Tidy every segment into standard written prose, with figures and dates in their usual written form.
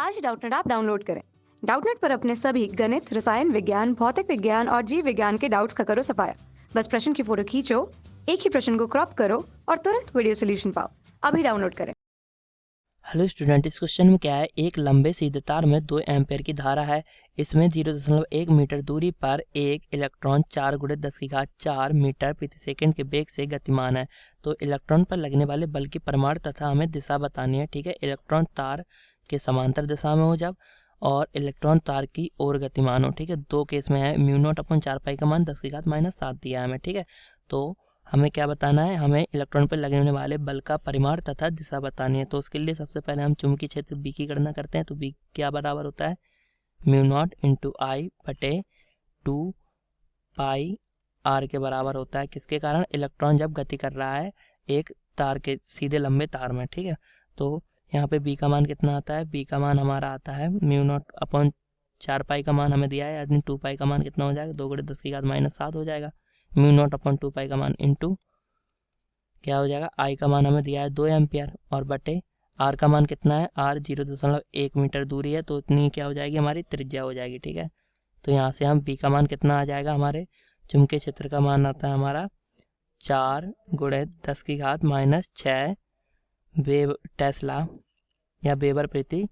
आज ही Doubtnut app download करें। Doubtnut पर अपने सभी गणित, रसायन विज्ञान, भौतिक विज्ञान और जीव विज्ञान के डाउट्स का करो सफाया। बस प्रश्न की फोटो खींचो, एक ही प्रश्न को क्रॉप करो और तुरंत वीडियो सोल्यूशन पाओ। अभी डाउनलोड करें। हेलो स्टूडेंट, इस क्वेश्चन में क्या है, एक लंबे सीधे तार में 2 एम्पेयर की धारा है। इसमें 0.1 मीटर दूरी पर एक इलेक्ट्रॉन 4 × 10⁴ मीटर प्रति सेकंड के वेग से गतिमान है। तो इलेक्ट्रॉन पर लगने वाले बल की परिमाण तथा हमें दिशा बतानी है। ठीक है, इलेक्ट्रॉन तार के समांतर दिशा में हो जब, और इलेक्ट्रॉन तार की ओर गतिमान हो। ठीक है, दो केस में है। μ0/4 का मान 10⁻⁷ दिया है हमें। ठीक है, तो हमें क्या बताना है, हमें इलेक्ट्रॉन पर लगने वाले बल का परिमाण तथा दिशा बतानी है। तो उसके लिए सबसे पहले हम चुंबकीय क्षेत्र बी की गणना करते हैं। तो बी क्या बराबर होता है, μ0 × I/2πr के बराबर होता है। किसके कारण, इलेक्ट्रॉन जब गति कर रहा है एक तार के सीधे लंबे तार में। ठीक है, तो यहाँ पे बी का मान कितना आता है, बी का मान हमारा आता है μ0/4π का मान हमें दिया है, यानी 2π का मान कितना हो जाएगा, 2 × 10⁻⁷ हो जाएगा। μ0/2π का मान इंटू क्या हो जाएगा, आई का मान हमें दिया है 2 एम्पियर, और बटे आर का मान कितना है, आर 0.1 मीटर दूरी है, तो इतनी क्या हो जाएगी, हमारी त्रिज्या हो जाएगी। ठीक है, तो यहाँ से हम बी का मान कितना आ जाएगा, हमारे चुंबकीय क्षेत्र का मान आता है हमारा 4 × 10⁻⁻6 टेस्ला या वेबर प्रति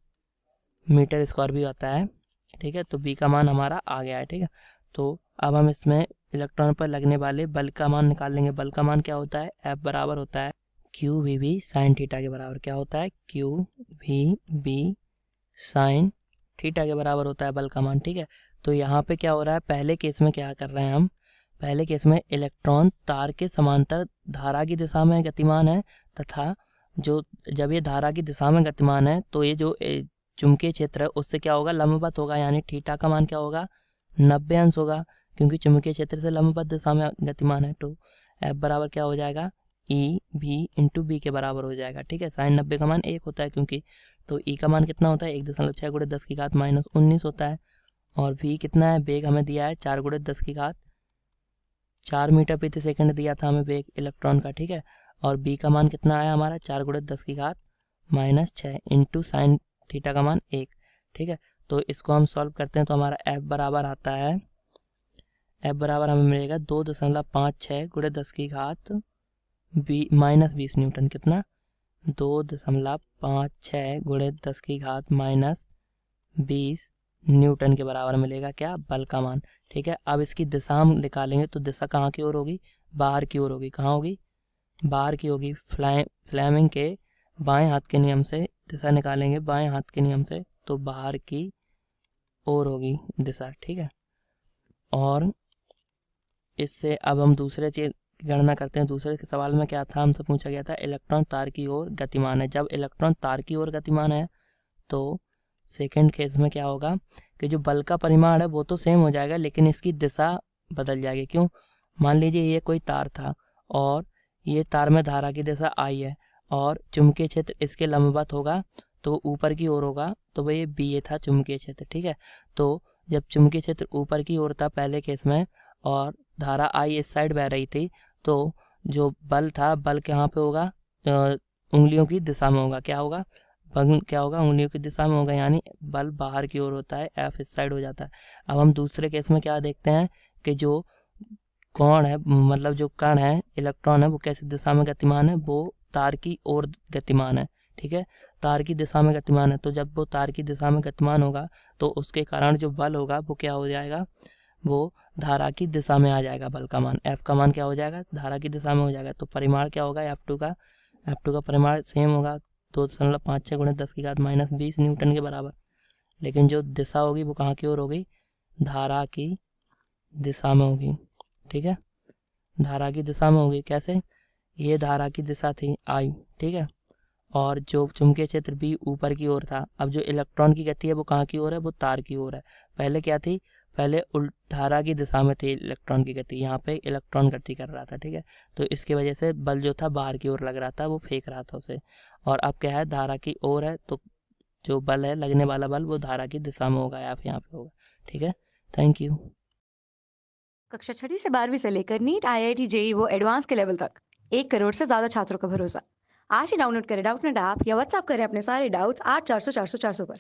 मीटर स्क्वायर भी आता है। ठीक है, तो बी का मान हमारा आ गया है। ठीक है, तो अब हम इसमें इलेक्ट्रॉन पर लगने वाले बल का मान निकाल लेंगे। बल का मान क्या होता है, F बराबर होता है QVB sin थीटा के बराबर। क्या होता है, QVB sin थीटा के बराबर होता है बल का मान। ठीक है, तो यहाँ पे क्या हो रहा है, पहले केस में क्या कर रहे हैं हम, पहले केस में इलेक्ट्रॉन तार के समांतर धारा की दिशा में गतिमान है, तथा जो जब ये धारा की दिशा में गतिमान है तो ये जो चुंबकीय क्षेत्र है उससे क्या होगा, लंबवत होगा, यानी थीटा का मान क्या होगा, 90 अंश होगा, क्योंकि चुंबकीय क्षेत्र से लंबवत दिशा में गतिमान है। तो F बराबर क्या हो जाएगा, EV/B के बराबर हो जाएगा। ठीक है, sin 90 का मान 1 होता है, क्योंकि तो E का मान कितना होता है, 1.6 × 10⁻⁻19 होता है, और V कितना है, वेग हमें दिया है 4 × 10⁴ मीटर प्रति सेकंड दिया था हमें वेग इलेक्ट्रॉन का। ठीक है, और B का मान कितना आया हमारा, 4 × 10⁻⁻6 इंटू साइन थीटा का मान 1। ठीक है, तो इसको हम सॉल्व करते हैं तो हमारा F बराबर आता है, F बराबर हमें मिलेगा 2.56 × 10⁻20 न्यूटन। कितना, 2.56 × 10⁻20 न्यूटन के बराबर मिलेगा क्या, बल का मान। ठीक है, अब इसकी दिशा हम निकालेंगे, तो दिशा कहाँ की ओर होगी, बाहर की ओर होगी। कहाँ होगी, बाहर की होगी। फ्लेमिंग के बाएं हाथ के नियम से दिशा निकालेंगे, बाएं हाथ के नियम से, तो बाहर की ओर होगी दिशा। ठीक है, और इससे अब हम दूसरे चीज की गणना करते हैं। दूसरे के सवाल में क्या था, हमसे पूछा गया था इलेक्ट्रॉन तार की ओर गतिमान है। जब इलेक्ट्रॉन तार की ओर गतिमान है तो सेकंड केस में क्या होगा कि जो बल का परिमाण है वो तो सेम हो जाएगा, लेकिन इसकी दिशा बदल जाएगी। क्यों, मान लीजिए ये कोई तार था और ये तार में धारा की दिशा आई है, और चुंबकीय क्षेत्र इसके लंबवत होगा, तो ऊपर की ओर होगा, तो वह ये बी था चुंबकीय क्षेत्र। ठीक है, तो जब चुंबकीय क्षेत्र ऊपर की ओर था पहले केस में, और धारा आई इस साइड बह रही थी, तो जो बल था, बल कहाँ पे होगा, उंगलियों की दिशा में होगा। क्या होगा, बल क्या होगा, उंगलियों की दिशा में होगा, यानी बल बाहर की ओर होता है, F इस साइड हो जाता है। अब हम दूसरे केस में क्या देखते हैं कि जो कौन है, मतलब जो कण है, इलेक्ट्रॉन है, वो कैसी दिशा में गतिमान है, वो तार की ओर गतिमान है। ठीक है, तार की दिशा में गतिमान है, तो जब वो तार की दिशा में गतिमान होगा तो उसके कारण जो बल होगा वो क्या हो जाएगा, वो धारा की दिशा में आ जाएगा। बल का मान, F का मान क्या हो जाएगा, धारा की दिशा में हो जाएगा। तो परिमाण क्या होगा, F2 का परिमाण सेम होगा 2.56 × 10⁻⁻20 न्यूटन के बराबर, लेकिन जो दिशा होगी वो कहाँ की ओर होगी, धारा की दिशा में होगी। ठीक है, धारा की दिशा में होगी। कैसे, ये धारा की दिशा थी आई, ठीक है, और जो चुंबकीय क्षेत्र बी ऊपर की ओर था। अब जो इलेक्ट्रॉन की गति है वो कहाँ की ओर है, वो तार की ओर है। पहले क्या थी, पहले उल्ट धारा की दिशा में थी इलेक्ट्रॉन की गति, यहाँ पे इलेक्ट्रॉन गति कर रहा था। ठीक है, तो इसकी वजह से बल जो था बाहर की ओर लग रहा था, वो फेंक रहा था उसे, और अब क्या है, धारा की ओर है, तो जो बल है, लगने वाला बल, वो धारा की दिशा में होगा, या फिर यहाँ पे होगा। ठीक है, थैंक यू। कक्षा 6 से 12वीं से लेकर नीट, IIT, JEE वो एडवांस के लेवल तक 1 करोड़ से ज्यादा छात्रों का भरोसा। आज ही डाउनलोड करें डाउटनेट ऐप या व्हाट्सएप करें अपने सारे डाउट्स 8400 400 400 पर।